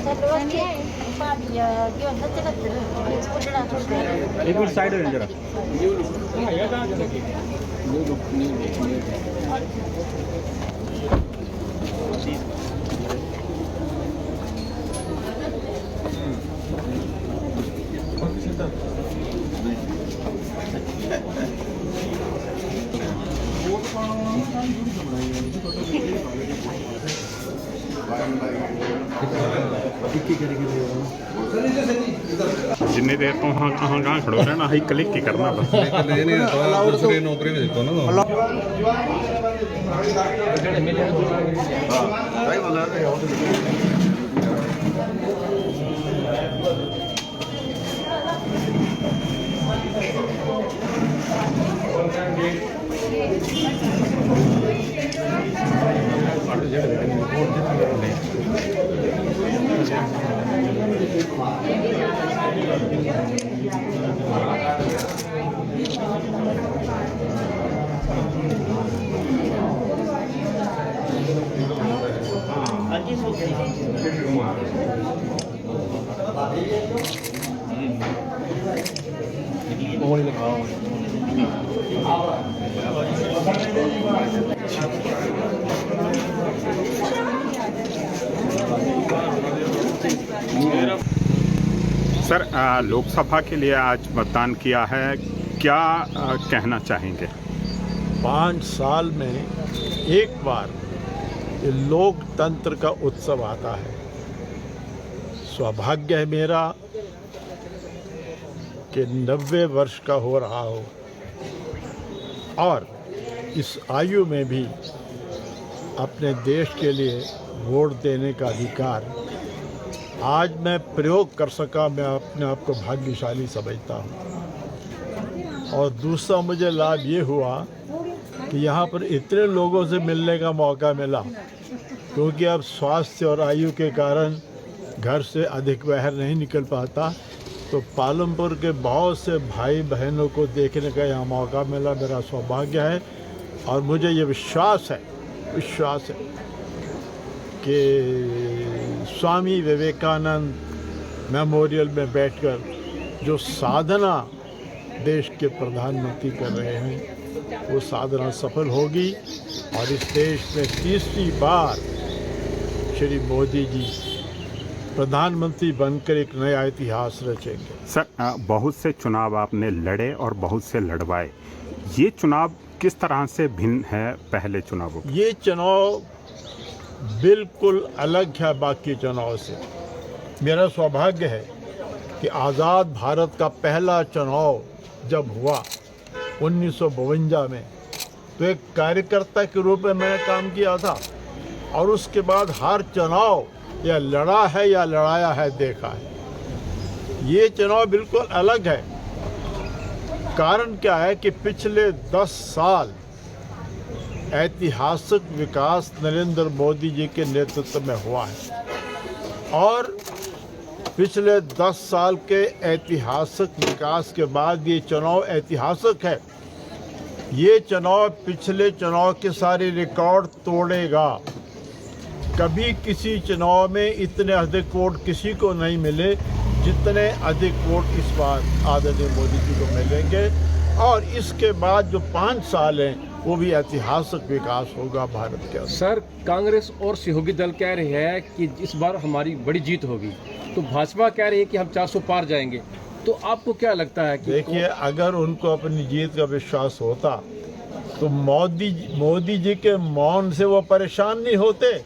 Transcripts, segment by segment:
एक minute side हो जरा। जिन्नी देर तो हाँ कहाँ खड़ो रहना ही क्लिक ही करना बस। नौकरी में देता ना सर, लोकसभा के लिए आज मतदान किया है, क्या कहना चाहेंगे? 5 साल में एक बार ये लोकतंत्र का उत्सव आता है। सौभाग्य है मेरा कि 90 वर्ष का हो रहा हो और इस आयु में भी अपने देश के लिए वोट देने का अधिकार आज मैं प्रयोग कर सका। मैं अपने आप को भाग्यशाली समझता हूँ। और दूसरा मुझे लाभ ये हुआ कि यहाँ पर इतने लोगों से मिलने का मौका मिला, क्योंकि अब स्वास्थ्य और आयु के कारण घर से अधिक बाहर नहीं निकल पाता, तो पालमपुर के बहुत से भाई बहनों को देखने का यहाँ मौका मिला। मेरा सौभाग्य है और मुझे ये विश्वास है कि स्वामी विवेकानंद मेमोरियल में बैठकर जो साधना देश के प्रधानमंत्री कर रहे हैं वो साधना सफल होगी और इस देश में तीसरी बार श्री मोदी जी प्रधानमंत्री बनकर एक नया इतिहास रचेंगे। सर, बहुत से चुनाव आपने लड़े और बहुत से लड़वाए, ये चुनाव किस तरह से भिन्न है पहले चुनावों? ये चुनाव बिल्कुल अलग है बाकी चुनाव से। मेरा सौभाग्य है कि आज़ाद भारत का पहला चुनाव जब हुआ 1952 में, तो एक कार्यकर्ता के रूप में मैंने काम किया था और उसके बाद हर चुनाव या लड़ा है या लड़ाया है देखा है। ये चुनाव बिल्कुल अलग है। कारण क्या है कि पिछले 10 साल ऐतिहासिक विकास नरेंद्र मोदी जी के नेतृत्व में हुआ है और पिछले 10 साल के ऐतिहासिक विकास के बाद ये चुनाव ऐतिहासिक है। ये चुनाव पिछले चुनाव के सारे रिकॉर्ड तोड़ेगा। कभी किसी चुनाव में इतने अधिक वोट किसी को नहीं मिले जितने अधिक वोट इस बार आदरणीय मोदी जी को मिलेंगे और इसके बाद जो 5 साल हैं वो भी ऐतिहासिक विकास होगा भारत के अंदर। सर, कांग्रेस और सहयोगी दल कह रहे हैं कि इस बार हमारी बड़ी जीत होगी, तो भाजपा कह रही है कि हम 400 पार जाएंगे, तो आपको क्या लगता है कि? देखिए, अगर उनको अपनी जीत का विश्वास होता तो मोदी जी के मौन से वो परेशान नहीं होते।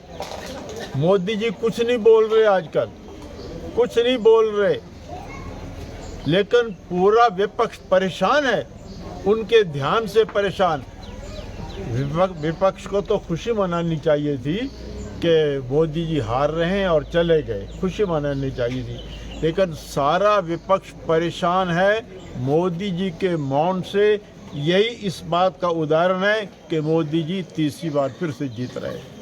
मोदी जी कुछ नहीं बोल रहे, आजकल कुछ नहीं बोल रहे, लेकिन पूरा विपक्ष परेशान है, उनके ध्यान से परेशान। विपक्ष को तो खुशी मनानी चाहिए थी कि मोदी जी हार रहे हैं और चले गए, खुशी मनानी चाहिए थी, लेकिन सारा विपक्ष परेशान है मोदी जी के मौन से। यही इस बात का उदाहरण है कि मोदी जी तीसरी बार फिर से जीत रहे हैं।